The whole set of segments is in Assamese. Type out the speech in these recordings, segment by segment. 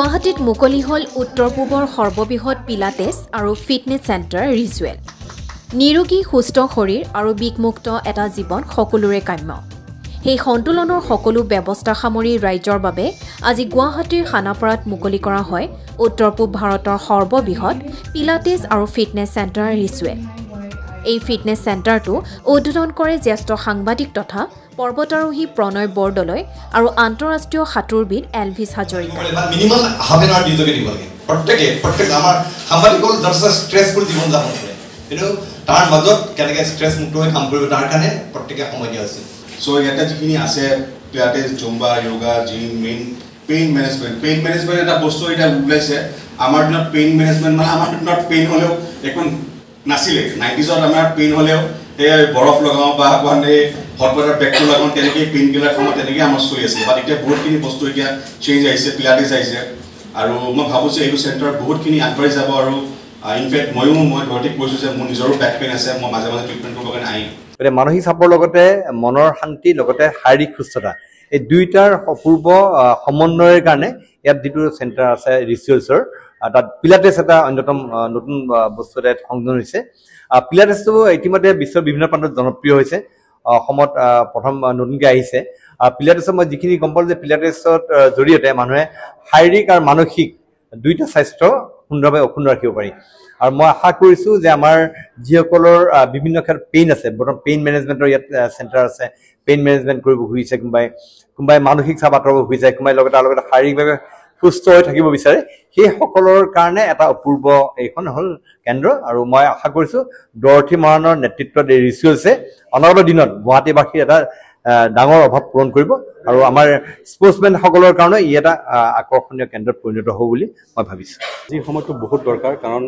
গুৱাহাটীত মুকলি হ'ল উত্তৰ-পূবৰ সৰ্ববৃহৎ পিলাটেছ আৰু ফিটনেছ চেণ্টাৰ ৰিজুৱেল। নিৰোগী সুস্থ শৰীৰ আৰু বিষমুক্ত এটা জীৱন সকলোৰে কাম্য। সেই সন্তুলনৰ সকলো ব্যৱস্থা সামৰি ৰাজ্যৰ বাবে আজি গুৱাহাটীৰ খানাপাৰাত মুকলি কৰা হয় উত্তৰ-পূব ভাৰতৰ সৰ্ববৃহৎ পিলাটেছ আৰু ফিটনেছ চেণ্টাৰ ৰিজুৱেল। এই ফিটনেছ চেণ্টাৰটো উদ্বোধন কৰে জ্যেষ্ঠ সাংবাদিক তথা পৰ্বতাৰোহী প্ৰণয় বৰদলৈ আৰু আন্তঃৰাষ্ট্ৰীয় সাঁতোৰবিদ Elvis Hazarika. Minimum half an hour দিজকে দিব লাগে প্ৰত্যেকে আমাৰ সাংবাদিকৰ যথেষ্ট ষ্ট্ৰেছফুল জীৱন যাপন কৰে, কিন্তু তাৰ মাজত কেনেকৈ ষ্ট্ৰেছ মুক্ত হৈ কাম কৰিব তাৰ কাৰণে প্ৰত্যেকে সময় দিয়া হৈছে। চ' ইয়াতে যিখিনি আছে pilates, zumba, yoga, gym, pain management এটা বস্তু এতিয়া ওলাইছে। আমাৰ দিনত পেইন মেনেজমেণ্ট মানে আমাৰ দিনত পেইন হ'লেও একো নাছিলে। 90s আমাৰ পেইন হ'লেও সেই বৰফ লগাওঁ বা হট ৱাটাৰ বেগটো লগাওঁ, তেনেকৈ পেইন কিলাৰ খাওঁ, তেনেকৈ আমাৰ চলি আছিলে। বাট এতিয়া বহুতখিনি বস্তু এতিয়া চেঞ্জ আহিছে, পিলাটেছ আহিছে, আৰু মই ভাবোঁ যে এইটো চেণ্টাৰ বহুতখিনি আগবাঢ়ি যাব। আৰু ইনফেক্ট মই গুৱাহাটীত কৈছোঁ যে মোৰ নিজৰো বেক পেইন আছে, মই মাজে মাজে ট্ৰিটমেণ্ট কৰিবৰ কাৰণে আহিম। গতিকে মানসিক চাপৰ লগতে মনৰ শান্তি লগতে শাৰীৰিক সুস্থতা, এই দুয়োটাৰ অপূৰ্ব সমন্বয়ৰ কাৰণে ইয়াত যিটো চেণ্টাৰ আছে ৰিচুৱেলছৰ, তাত পিলাটেছ এটা অন্যতম নতুন বস্তু এটা সংযোজন হৈছে। পিলাটেছটো ইতিমধ্যে বিশ্বৰ বিভিন্ন প্ৰান্তত জনপ্ৰিয় হৈছে। অসমত প্ৰথম নতুনকৈ আহিছে। পিলাটেছত মই যিখিনি গম পালোঁ যে পিলাটেছত জৰিয়তে মানুহে শাৰীৰিক আৰু মানসিক দুয়োটা স্বাস্থ্য সুন্দৰভাৱে অক্ষুণ্ণ ৰাখিব পাৰি। আৰু মই আশা কৰিছোঁ যে আমাৰ যিসকলৰ বিভিন্ন ক্ষেত্ৰত পেইন আছে, বৰ্তমান পেইন মেনেজমেণ্টৰ ইয়াত চেণ্টাৰ আছে, পেইন মেনেজমেণ্ট কৰিব খুজিছে, কোনোবাই মানসিক চাপ আঁতৰাব খুজিছে, কোনোবাই লগতে তাৰ লগতে শাৰীৰিকভাৱে সুস্থ হৈ থাকিব বিচাৰে, সেইসকলৰ কাৰণে এটা অপূৰ্ব এইখন হ'ল কেন্দ্ৰ। আৰু মই আশা কৰিছোঁ ডৰথী মৰাণৰ নেতৃত্বত এই ৰিচুৱেলছে অনাগত দিনত গুৱাহাটীবাসীৰ এটা ডাঙৰ অভাৱ পূৰণ কৰিব, আৰু আমাৰ স্পৰ্টছমেনসকলৰ কাৰণে ই এটা আকৰ্ষণীয় কেন্দ্ৰত পৰিণত হ'ব বুলি মই ভাবিছোঁ। আজি সময়টো বহুত দৰকাৰ, কাৰণ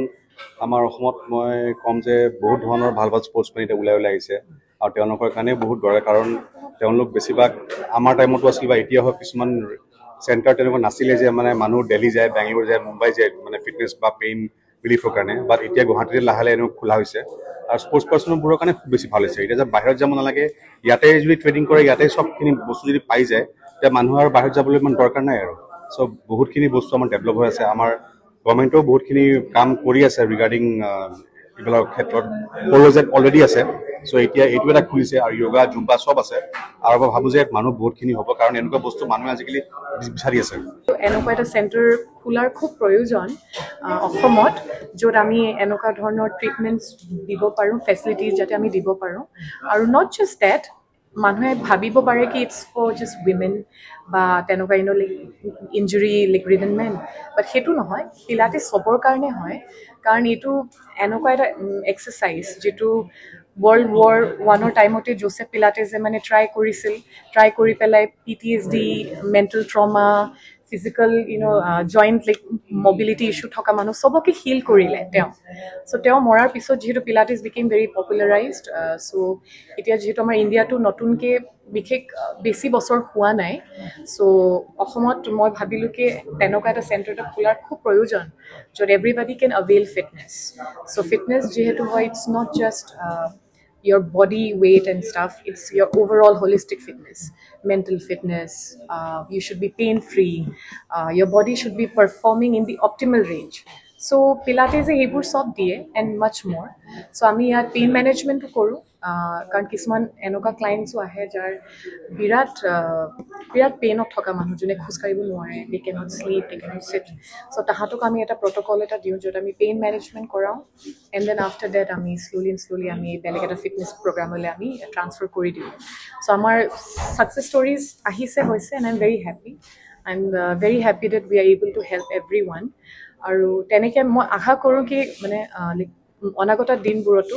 আমাৰ অসমত মই ক'ম যে বহুত ধৰণৰ ভাল ভাল স্পৰ্টছমেন এতিয়া ওলাই আহিছে, আৰু তেওঁলোকৰ কাৰণেই বহুত দৰকাৰ। কাৰণ তেওঁলোক বেছিভাগ আমাৰ টাইমতো আছিল বা এতিয়া হওক কিছুমান চেণ্টাৰ তেনেকুৱা নাছিলে যে মানে মানুহ দিল্লী যায়, বেংগলোৰ যায়, মুম্বাই যায় মানে ফিটনেছ বা পেইন ৰিলিফৰ কাৰণে। বাট এতিয়া গুৱাহাটীতে লাহে লাহে এনেকুৱা খোলা হৈছে, আৰু স্পৰ্টছ পাৰ্চনবোৰৰ কাৰণে খুব বেছি ভাল হৈছে। এতিয়া যে বাহিৰত যাব নালাগে, ইয়াতে যদি ট্ৰেইনিং কৰে, ইয়াতে চবখিনি বস্তু যদি পাই যায়, তেতিয়া মানুহ আৰু বাহিৰত যাবলৈ ইমান দৰকাৰ নাই আৰু। চ' বহুতখিনি বস্তু আমাৰ ডেভেলপ হৈ আছে। আমাৰ গভৰ্ণমেণ্টেও বহুতখিনি কাম কৰি আছে ৰিগাৰ্ডিং এইবিলাকৰ ক্ষেত্ৰত। প্ৰজেক্ট অলৰেডি আছে, চ' এতিয়া এইটো এটা খুলিছে, আৰু য়োগা, জুম্বা চব আছে। আৰু মই ভাবোঁ যে মানুহ বহুতখিনি হ'ব, কাৰণ এনেকুৱা বস্তু মানুহে আজিকালি বিচাৰি আছে। এনেকুৱা এটা চেণ্টাৰ খোলাৰ খুব প্ৰয়োজন অসমত, য'ত আমি এনেকুৱা ধৰণৰ ট্ৰিটমেণ্টছ দিব পাৰোঁ, ফেচিলিটিজ যাতে আমি দিব পাৰোঁ। আৰু নট জাষ্ট ডেট, মানুহে ভাবিব পাৰে কি ইটছ ফৰ জাষ্ট উইমেন বা তেনেকুৱা ইঞ্জুৰি লাইক ৰিডন মেন, বাট সেইটো নহয়। পিলাটেছ চবৰ কাৰণে হয়, কাৰণ এইটো এনেকুৱা এটা এক্সাৰচাইজ যিটো World War I টাইমতে জোচেফ পিলাটেছে মানে ট্ৰাই কৰি পেলাই PTSD, mental trauma, physical joint like mobility issue থকা মানুহ চবকে হিল কৰিলে তেওঁ। চ' তেওঁ মৰাৰ পিছত যিহেতু পিলাটেছ বিকেম ভেৰি পপুলাৰাইজড, চ' এতিয়া যিহেতু আমাৰ ইণ্ডিয়াটো নতুনকৈ বিশেষ বেছি বছৰ হোৱা নাই, চ' অসমত মই ভাবিলোঁ কি তেনেকুৱা এটা চেণ্টাৰ এটা খোলাৰ খুব প্ৰয়োজন, য'ত everybody can avail fitness. So' fitness যিহেতু হয়, it's not just your body weight and stuff, it's your overall holistic fitness, mental fitness. You should be pain free, your body should be performing in the optimal range. So pilates e ebur sob diye and much more. So ami yat pain management to koru, karon kisman enoka clients ahe jar birat pain ot thoka manu jone khos karibo noare, they cannot sleep, they cannot sit. So tahatok ami eta protocol eta diu jot ami pain management korao, and then after that ami slowly ami beleg eta fitness program ole ami transfer kori diu. So amar success stories ahise hoise, and I'm very happy. I'm very happy that we are able to help everyone. আৰু তেনেকৈ মই আশা কৰোঁ কি মানে অনাগত দিনবোৰতো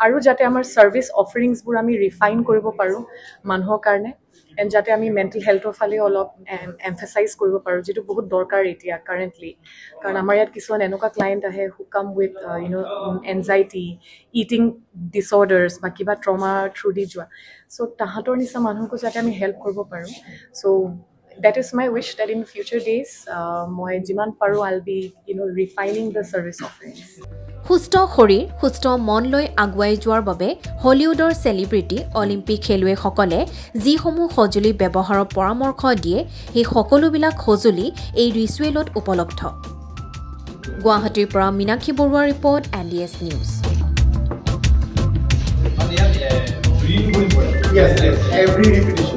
আৰু যাতে আমাৰ ছাৰ্ভিচ অফাৰিংছবোৰ আমি ৰিফাইন কৰিব পাৰোঁ মানুহৰ কাৰণে, এণ্ড যাতে আমি মেণ্টেল হেল্থৰ ফালে অলপ এমফেচাইজ কৰিব পাৰোঁ, যিটো বহুত দৰকাৰ এতিয়া কাৰেণ্টলি। কাৰণ আমাৰ ইয়াত কিছুমান এনেকুৱা ক্লায়েণ্ট আহে হু কাম উইথ এনজাইটি, ইটিং ডিছঅৰ্ডাৰ্ছ বা কিবা ট্ৰমা থ্ৰু দি যোৱা। চ' তাহাঁতৰ নিচিনা মানুহকো যাতে আমি হেল্প কৰিব পাৰোঁ। চ' that is my wish that in future days, moi jiman paru I'll be, refining the service offerings. সুস্থ শৰীৰ সুস্থ মন লৈ আগুৱাই যোৱাৰ বাবে হলিউডৰ চেলিব্ৰিটি অলিম্পিক খেলুৱৈসকলে যিসমূহ সঁজুলি ব্যৱহাৰৰ পৰামৰ্শ দিয়ে সেই সকলোবিলাক সঁজুলি এই ৰিচুৱেলত উপলব্ধ গুৱাহাটীৰ পৰা মীনাক্ষী বৰুৱাৰ report NDS news Yes, every repetition.